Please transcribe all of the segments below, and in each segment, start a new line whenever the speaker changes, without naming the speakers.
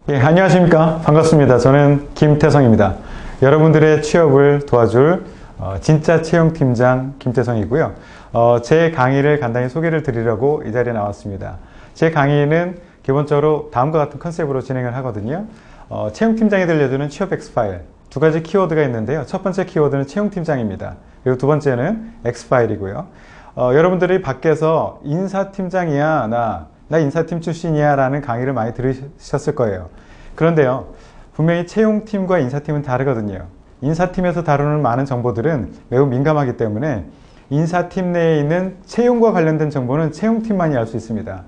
안녕하십니까. 반갑습니다. 저는 김태성입니다. 여러분들의 취업을 도와줄 진짜 채용팀장 김태성이고요. 제 강의를 간단히 소개를 드리려고 이 자리에 나왔습니다. 제 강의는 기본적으로 다음과 같은 컨셉으로 진행을 하거든요. 채용팀장이 들려주는 취업 엑스파일, 두 가지 키워드가 있는데요. 첫 번째 키워드는 채용팀장입니다. 그리고 두 번째는 엑스파일이고요. 여러분들이 밖에서 인사팀장이야, 나 인사팀 출신이야 라는 강의를 많이 들으셨을 거예요. 그런데요, 분명히 채용팀과 인사팀은 다르거든요. 인사팀에서 다루는 많은 정보들은 매우 민감하기 때문에 인사팀 내에 있는 채용과 관련된 정보는 채용팀만이 알 수 있습니다.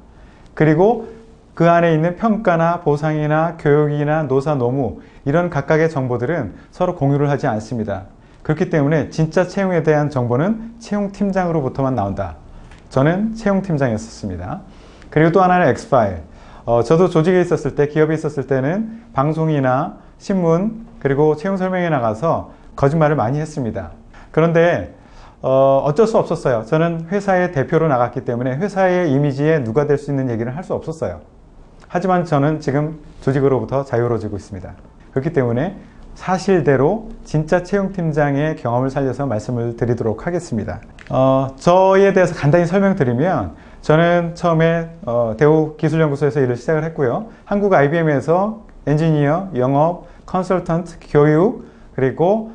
그리고 그 안에 있는 평가나 보상이나 교육이나 노사, 노무 이런 각각의 정보들은 서로 공유를 하지 않습니다. 그렇기 때문에 진짜 채용에 대한 정보는 채용팀장으로부터만 나온다. 저는 채용팀장이었습니다. 그리고 또 하나는 엑스파일. 저도 조직에 있었을 때, 기업에 있었을 때는 방송이나 신문, 그리고 채용 설명회 나가서 거짓말을 많이 했습니다. 그런데 어쩔 수 없었어요. 저는 회사의 대표로 나갔기 때문에 회사의 이미지에 누가 될 수 있는 얘기를 할 수 없었어요. 하지만 저는 지금 조직으로부터 자유로워지고 있습니다. 그렇기 때문에 사실대로 진짜 채용팀장의 경험을 살려서 말씀을 드리도록 하겠습니다. 저에 대해서 간단히 설명드리면, 저는 처음에 대우기술연구소에서 일을 시작을 했고요. 한국 IBM에서 엔지니어, 영업, 컨설턴트, 교육, 그리고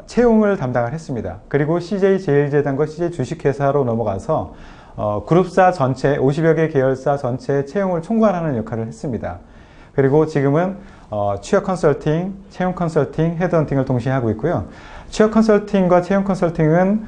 채용을 담당을 했습니다. 그리고 CJ제일제당과 CJ 주식회사로 넘어가서 그룹사 전체, 50여 개 계열사 전체 채용을 총괄하는 역할을 했습니다. 그리고 지금은 취업 컨설팅, 채용 컨설팅, 헤드헌팅을 동시에 하고 있고요. 취업 컨설팅과 채용 컨설팅은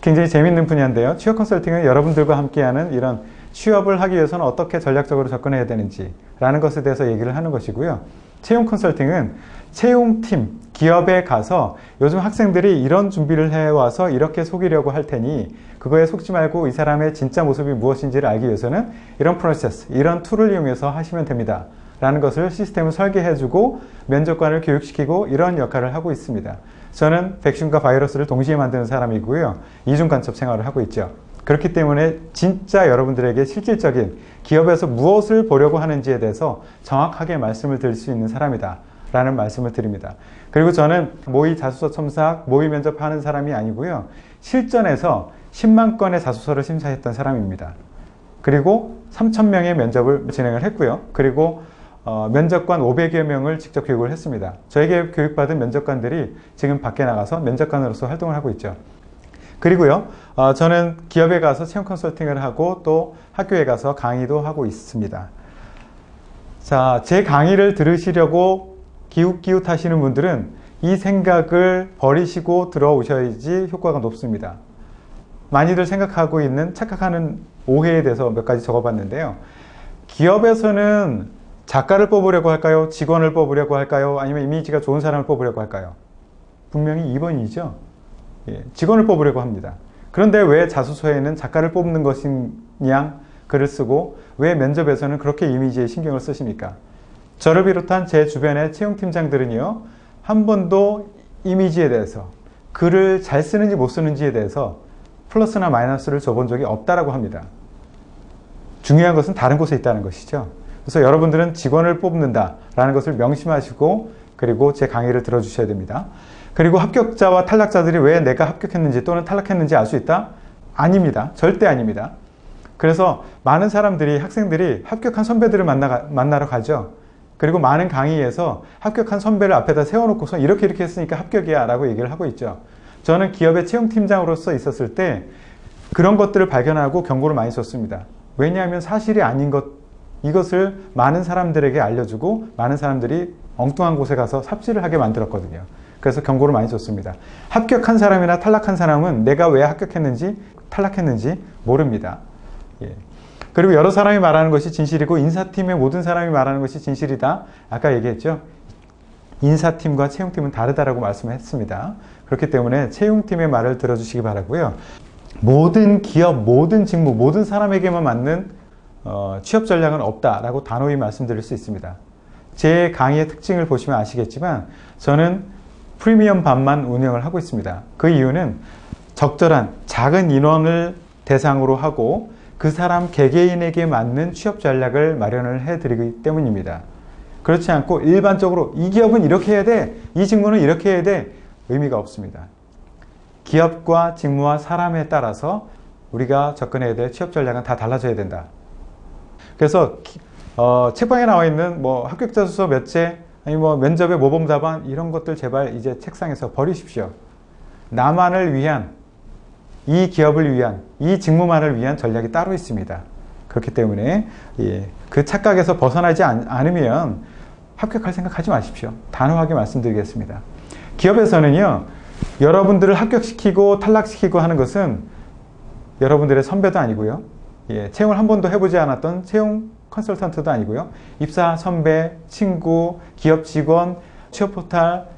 굉장히 재밌는 분야인데요. 취업 컨설팅은 여러분들과 함께하는 이런 취업을 하기 위해서는 어떻게 전략적으로 접근해야 되는지 라는 것에 대해서 얘기를 하는 것이고요. 채용 컨설팅은 채용팀, 기업에 가서 요즘 학생들이 이런 준비를 해와서 이렇게 속이려고 할 테니 그거에 속지 말고 이 사람의 진짜 모습이 무엇인지를 알기 위해서는 이런 프로세스, 이런 툴을 이용해서 하시면 됩니다. 라는 것을 시스템을 설계해주고 면접관을 교육시키고 이런 역할을 하고 있습니다. 저는 백신과 바이러스를 동시에 만드는 사람이고요. 이중간첩 생활을 하고 있죠. 그렇기 때문에 진짜 여러분들에게 실질적인 기업에서 무엇을 보려고 하는지에 대해서 정확하게 말씀을 드릴 수 있는 사람이다 라는 말씀을 드립니다. 그리고 저는 모의 자소서 첨삭, 모의 면접하는 사람이 아니고요. 실전에서 10만 건의 자소서를 심사했던 사람입니다. 그리고 3,000명의 면접을 진행을 했고요. 그리고 면접관 500여 명을 직접 교육을 했습니다. 저에게 교육받은 면접관들이 지금 밖에 나가서 면접관으로서 활동을 하고 있죠. 그리고요, 저는 기업에 가서 채용 컨설팅을 하고 또 학교에 가서 강의도 하고 있습니다. 자, 제 강의를 들으시려고 기웃기웃 하시는 분들은 이 생각을 버리시고 들어오셔야지 효과가 높습니다. 많이들 생각하고 있는 착각하는 오해에 대해서 몇 가지 적어봤는데요. 기업에서는 작가를 뽑으려고 할까요? 직원을 뽑으려고 할까요? 아니면 이미지가 좋은 사람을 뽑으려고 할까요? 분명히 2번이죠. 직원을 뽑으려고 합니다. 그런데 왜 자소서에는 작가를 뽑는 것이냐 글을 쓰고 왜 면접에서는 그렇게 이미지에 신경을 쓰십니까? 저를 비롯한 제 주변의 채용팀장들은요, 한 번도 이미지에 대해서, 글을 잘 쓰는지 못 쓰는지에 대해서 플러스나 마이너스를 줘본 적이 없다라고 합니다. 중요한 것은 다른 곳에 있다는 것이죠. 그래서 여러분들은 직원을 뽑는다라는 것을 명심하시고 그리고 제 강의를 들어주셔야 됩니다. 그리고 합격자와 탈락자들이 왜 내가 합격했는지 또는 탈락했는지 알 수 있다? 아닙니다. 절대 아닙니다. 그래서 많은 사람들이, 학생들이 합격한 선배들을 만나러 가죠. 그리고 많은 강의에서 합격한 선배를 앞에다 세워놓고서 이렇게 했으니까 합격이야 라고 얘기를 하고 있죠. 저는 기업의 채용팀장으로서 있었을 때 그런 것들을 발견하고 경고를 많이 줬습니다. 왜냐하면 사실이 아닌 이것을 많은 사람들에게 알려주고 많은 사람들이 엉뚱한 곳에 가서 삽질을 하게 만들었거든요. 그래서 경고를 많이 줬습니다. 합격한 사람이나 탈락한 사람은 내가 왜 합격했는지 탈락했는지 모릅니다. 그리고 여러 사람이 말하는 것이 진실이고 인사팀의 모든 사람이 말하는 것이 진실이다. 아까 얘기했죠. 인사팀과 채용팀은 다르다라고 말씀했습니다. 그렇기 때문에 채용팀의 말을 들어주시기 바라고요. 모든 기업, 모든 직무, 모든 사람에게만 맞는 취업 전략은 없다라고 단호히 말씀드릴 수 있습니다. 제 강의의 특징을 보시면 아시겠지만 저는 프리미엄 반만 운영을 하고 있습니다. 그 이유는 적절한 작은 인원을 대상으로 하고 그 사람 개개인에게 맞는 취업 전략을 마련을 해드리기 때문입니다. 그렇지 않고 일반적으로 이 기업은 이렇게 해야 돼, 이 직무는 이렇게 해야 돼, 의미가 없습니다. 기업과 직무와 사람에 따라서 우리가 접근해야 될 취업 전략은 다 달라져야 된다. 그래서 책방에 나와 있는 뭐 합격 자소서 몇 제, 아니 뭐 면접의 모범 답안 이런 것들 제발 이제 책상에서 버리십시오. 나만을 위한, 이 기업을 위한, 이 직무만을 위한 전략이 따로 있습니다. 그렇기 때문에 그 착각에서 벗어나지 않으면 합격할 생각하지 마십시오. 단호하게 말씀드리겠습니다. 기업에서는요, 여러분들을 합격시키고 탈락시키고 하는 것은 여러분들의 선배도 아니고요, 채용을 한 번도 해보지 않았던 채용 컨설턴트도 아니고요, 입사 선배, 친구, 기업 직원, 취업 포탈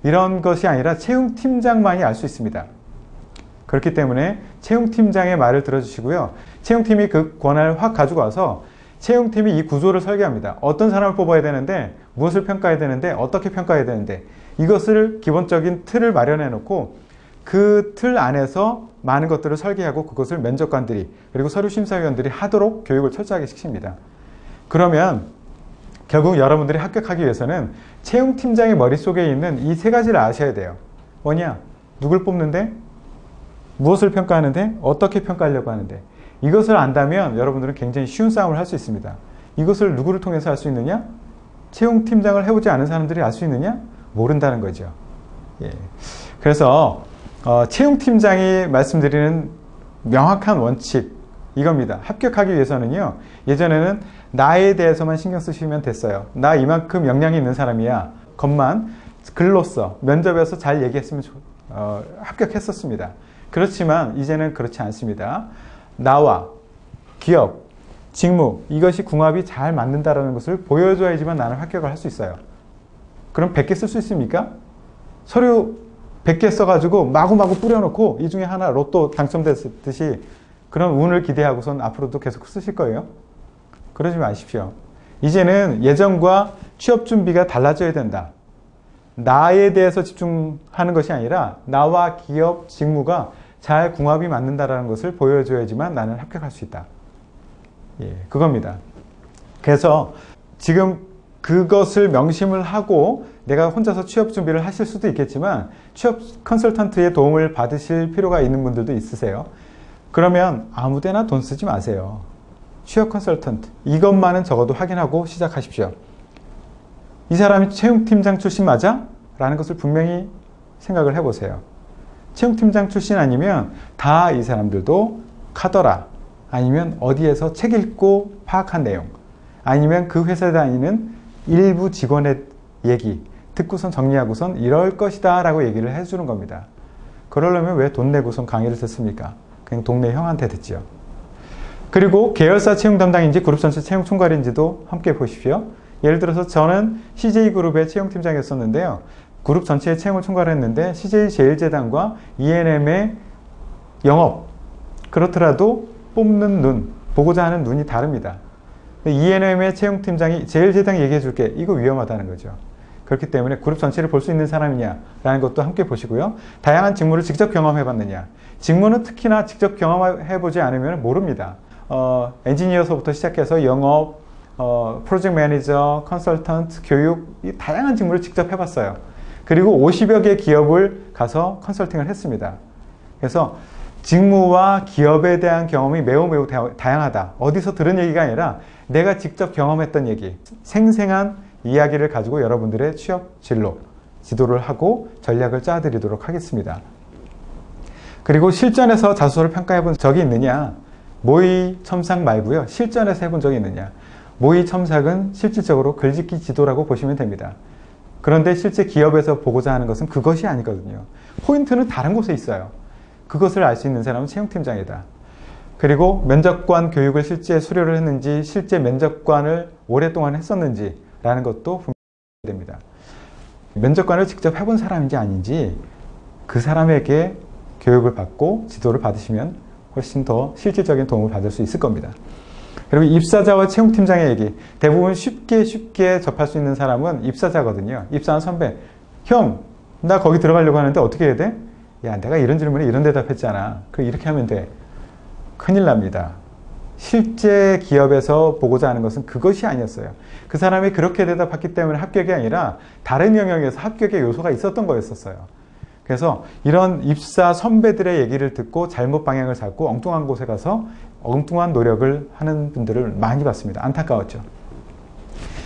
이런 것이 아니라 채용팀장만이 알 수 있습니다. 그렇기 때문에 채용팀장의 말을 들어주시고요, 채용팀이 그 권한을 확 가지고 와서 채용팀이 이 구조를 설계합니다. 어떤 사람을 뽑아야 되는데, 무엇을 평가해야 되는데, 어떻게 평가해야 되는데, 이것을 기본적인 틀을 마련해 놓고 그 틀 안에서 많은 것들을 설계하고 그것을 면접관들이 그리고 서류 심사위원들이 하도록 교육을 철저하게 시킵니다. 그러면 결국 여러분들이 합격하기 위해서는 채용팀장의 머릿속에 있는 이 세 가지를 아셔야 돼요. 뭐냐? 누굴 뽑는데? 무엇을 평가하는데? 어떻게 평가하려고 하는데? 이것을 안다면 여러분들은 굉장히 쉬운 싸움을 할 수 있습니다. 이것을 누구를 통해서 할 수 있느냐? 채용팀장을 해보지 않은 사람들이 알 수 있느냐? 모른다는 거죠. 그래서 채용팀장이 말씀드리는 명확한 원칙 이겁니다. 합격하기 위해서는요, 예전에는 나에 대해서만 신경 쓰시면 됐어요. 나 이만큼 역량이 있는 사람이야 것만 글로써 면접에서 잘 얘기했으면 합격했었습니다. 그렇지만 이제는 그렇지 않습니다. 나와 기업, 직무 이것이 궁합이 잘 맞는다는 것을 보여줘야지만 나는 합격을 할 수 있어요. 그럼 100개 쓸 수 있습니까? 서류 100개 써가지고 마구마구 뿌려놓고 이 중에 하나 로또 당첨됐듯이 그런 운을 기대하고선 앞으로도 계속 쓰실 거예요? 그러지 마십시오. 이제는 예전과 취업 준비가 달라져야 된다. 나에 대해서 집중하는 것이 아니라 나와 기업, 직무가 잘 궁합이 맞는다는 것을 보여줘야지만 나는 합격할 수 있다. 그겁니다. 그래서 지금 그것을 명심을 하고 내가 혼자서 취업 준비를 하실 수도 있겠지만 취업 컨설턴트의 도움을 받으실 필요가 있는 분들도 있으세요. 그러면 아무데나 돈 쓰지 마세요. 취업 컨설턴트 이것만은 적어도 확인하고 시작하십시오. 이 사람이 채용팀장 출신 맞아? 라는 것을 분명히 생각을 해보세요. 채용팀장 출신 아니면 다 이 사람들도 카더라, 아니면 어디에서 책 읽고 파악한 내용, 아니면 그 회사에 다니는 일부 직원의 얘기 듣고선 정리하고선 이럴 것이다 라고 얘기를 해주는 겁니다. 그러려면 왜 돈 내고선 강의를 듣습니까? 그냥 동네 형한테 듣죠. 그리고 계열사 채용 담당인지 그룹 전체 채용 총괄인지도 함께 보십시오. 예를 들어서 저는 CJ그룹의 채용팀장이었었는데요. 그룹 전체의 채용을 총괄했는데 CJ제일제당과 E&M의 영업, 그렇더라도 뽑는 눈, 보고자 하는 눈이 다릅니다. E&M의 채용팀장이 제일제당 얘기해 줄게. 이거 위험하다는 거죠. 그렇기 때문에 그룹 전체를 볼 수 있는 사람이냐 라는 것도 함께 보시고요. 다양한 직무를 직접 경험해 봤느냐. 직무는 특히나 직접 경험해 보지 않으면 모릅니다. 엔지니어서부터 시작해서 영업, 프로젝트 매니저, 컨설턴트, 교육 이 다양한 직무를 직접 해봤어요. 그리고 50여 개 기업을 가서 컨설팅을 했습니다. 그래서 직무와 기업에 대한 경험이 매우 다양하다. 어디서 들은 얘기가 아니라 내가 직접 경험했던 얘기, 생생한 이야기를 가지고 여러분들의 취업 진로, 지도를 하고 전략을 짜드리도록 하겠습니다. 그리고 실전에서 자소서를 평가해 본 적이 있느냐? 모의 첨삭 말고요. 실전에서 해본 적이 있느냐? 모의 첨삭은 실질적으로 글짓기 지도라고 보시면 됩니다. 그런데 실제 기업에서 보고자 하는 것은 그것이 아니거든요. 포인트는 다른 곳에 있어요. 그것을 알 수 있는 사람은 채용팀장이다. 그리고 면접관 교육을 실제 수료를 했는지, 실제 면접관을 오랫동안 했었는지 라는 것도 분명히 됩니다. 면접관을 직접 해본 사람인지 아닌지 그 사람에게 교육을 받고 지도를 받으시면 훨씬 더 실질적인 도움을 받을 수 있을 겁니다. 그리고 입사자와 채용팀장의 얘기, 대부분 쉽게 접할 수 있는 사람은 입사자거든요. 입사한 선배, 형, 나 거기 들어가려고 하는데 어떻게 해야 돼? 야, 내가 이런 질문에 이런 대답했잖아. 그럼 이렇게 하면 돼. 큰일 납니다. 실제 기업에서 보고자 하는 것은 그것이 아니었어요. 그 사람이 그렇게 대답했기 때문에 합격이 아니라 다른 영역에서 합격의 요소가 있었던 거였었어요. 그래서 이런 입사 선배들의 얘기를 듣고 잘못 방향을 잡고 엉뚱한 곳에 가서 엉뚱한 노력을 하는 분들을 많이 봤습니다. 안타까웠죠.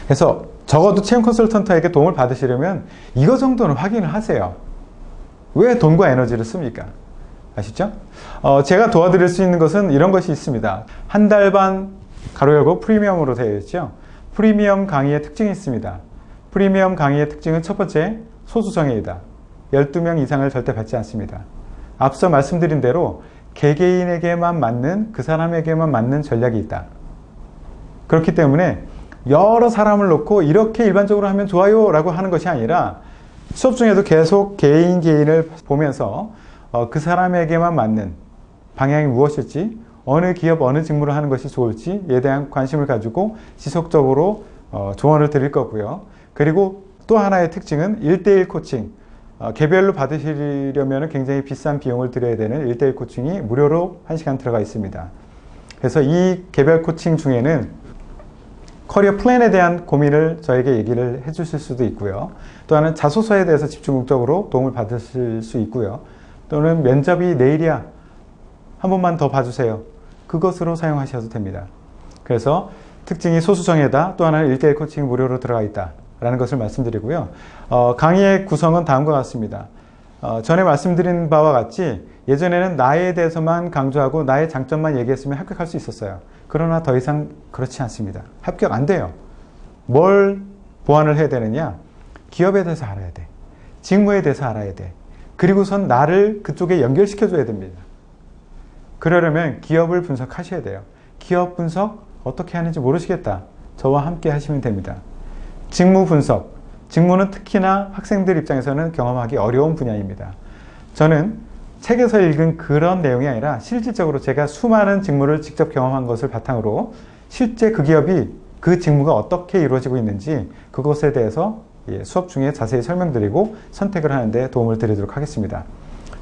그래서 적어도 채용 컨설턴트에게 도움을 받으시려면 이거 정도는 확인을 하세요. 왜 돈과 에너지를 씁니까? 아시죠? 제가 도와드릴 수 있는 것은 이런 것이 있습니다. 한 달 반 가로 열고 프리미엄으로 되어 있죠. 프리미엄 강의의 특징이 있습니다. 프리미엄 강의의 특징은 첫 번째, 소수정예이다. 12명 이상을 절대 받지 않습니다. 앞서 말씀드린 대로 개개인에게만 맞는, 그 사람에게만 맞는 전략이 있다. 그렇기 때문에 여러 사람을 놓고 이렇게 일반적으로 하면 좋아요 라고 하는 것이 아니라 수업 중에도 계속 개인을 보면서 그 사람에게만 맞는 방향이 무엇일지, 어느 기업, 어느 직무를 하는 것이 좋을지에 대한 관심을 가지고 지속적으로 조언을 드릴 거고요. 그리고 또 하나의 특징은 1대1 코칭. 개별로 받으시려면 굉장히 비싼 비용을 들여야 되는 1대1 코칭이 무료로 1시간 들어가 있습니다. 그래서 이 개별 코칭 중에는 커리어 플랜에 대한 고민을 저에게 얘기를 해 주실 수도 있고요. 또 하나는 자소서에 대해서 집중적으로 도움을 받으실 수 있고요. 또는 면접이 내일이야. 한 번만 더 봐주세요. 그것으로 사용하셔도 됩니다. 그래서 특징이 소수정예다. 또 하나는 1대1 코칭이 무료로 들어가 있다. 라는 것을 말씀드리고요. 강의의 구성은 다음과 같습니다. 전에 말씀드린 바와 같이 예전에는 나에 대해서만 강조하고 나의 장점만 얘기했으면 합격할 수 있었어요. 그러나 더 이상 그렇지 않습니다. 합격 안 돼요. 뭘 보완을 해야 되느냐? 기업에 대해서 알아야 돼. 직무에 대해서 알아야 돼. 그리고선 나를 그쪽에 연결시켜줘야 됩니다. 그러려면 기업을 분석하셔야 돼요. 기업 분석 어떻게 하는지 모르시겠다. 저와 함께 하시면 됩니다. 직무 분석. 직무는 특히나 학생들 입장에서는 경험하기 어려운 분야입니다. 저는 책에서 읽은 그런 내용이 아니라 실질적으로 제가 수많은 직무를 직접 경험한 것을 바탕으로 실제 그 기업이 그 직무가 어떻게 이루어지고 있는지 그것에 대해서 수업 중에 자세히 설명드리고 선택을 하는데 도움을 드리도록 하겠습니다.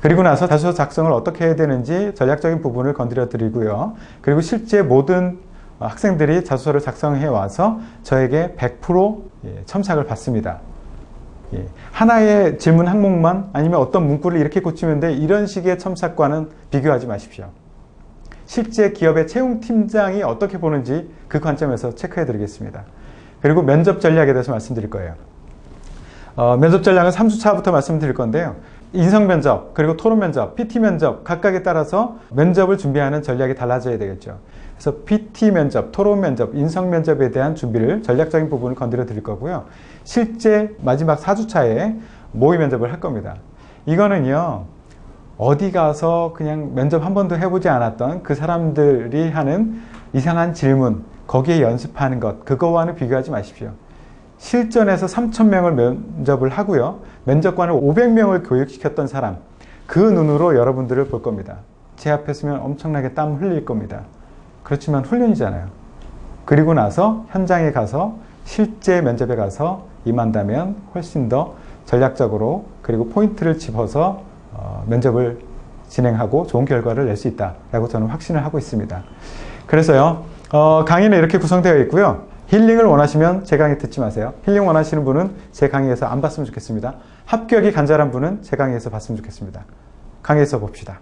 그리고 나서 자소서 작성을 어떻게 해야 되는지 전략적인 부분을 건드려 드리고요. 그리고 실제 모든 학생들이 자소서를 작성해 와서 저에게 100% 첨삭을 받습니다. 하나의 질문 항목만 아니면 어떤 문구를 이렇게 고치면 돼 이런 식의 첨삭과는 비교하지 마십시오. 실제 기업의 채용팀장이 어떻게 보는지 그 관점에서 체크해 드리겠습니다. 그리고 면접 전략에 대해서 말씀드릴 거예요. 면접 전략은 3주차부터 말씀드릴 건데요. 인성 면접, 그리고 토론 면접, PT 면접 각각에 따라서 면접을 준비하는 전략이 달라져야 되겠죠. 그래서 PT 면접, 토론 면접, 인성 면접에 대한 준비를 전략적인 부분을 건드려 드릴 거고요. 실제 마지막 4주차에 모의 면접을 할 겁니다. 이거는요, 어디 가서 그냥 면접 한 번도 해보지 않았던 그 사람들이 하는 이상한 질문, 거기에 연습하는 것, 그거와는 비교하지 마십시오. 실전에서 3,000명을 면접을 하고요. 면접관을 500명을 교육시켰던 사람, 그 눈으로 여러분들을 볼 겁니다. 제 앞에 서면 엄청나게 땀 흘릴 겁니다. 그렇지만 훈련이잖아요. 그리고 나서 현장에 가서 실제 면접에 가서 임한다면 훨씬 더 전략적으로 그리고 포인트를 짚어서 면접을 진행하고 좋은 결과를 낼 수 있다라고 저는 확신을 하고 있습니다. 그래서요, 강의는 이렇게 구성되어 있고요. 힐링을 원하시면 제 강의 듣지 마세요. 힐링 원하시는 분은 제 강의에서 안 봤으면 좋겠습니다. 합격이 간절한 분은 제 강의에서 봤으면 좋겠습니다. 강의에서 봅시다.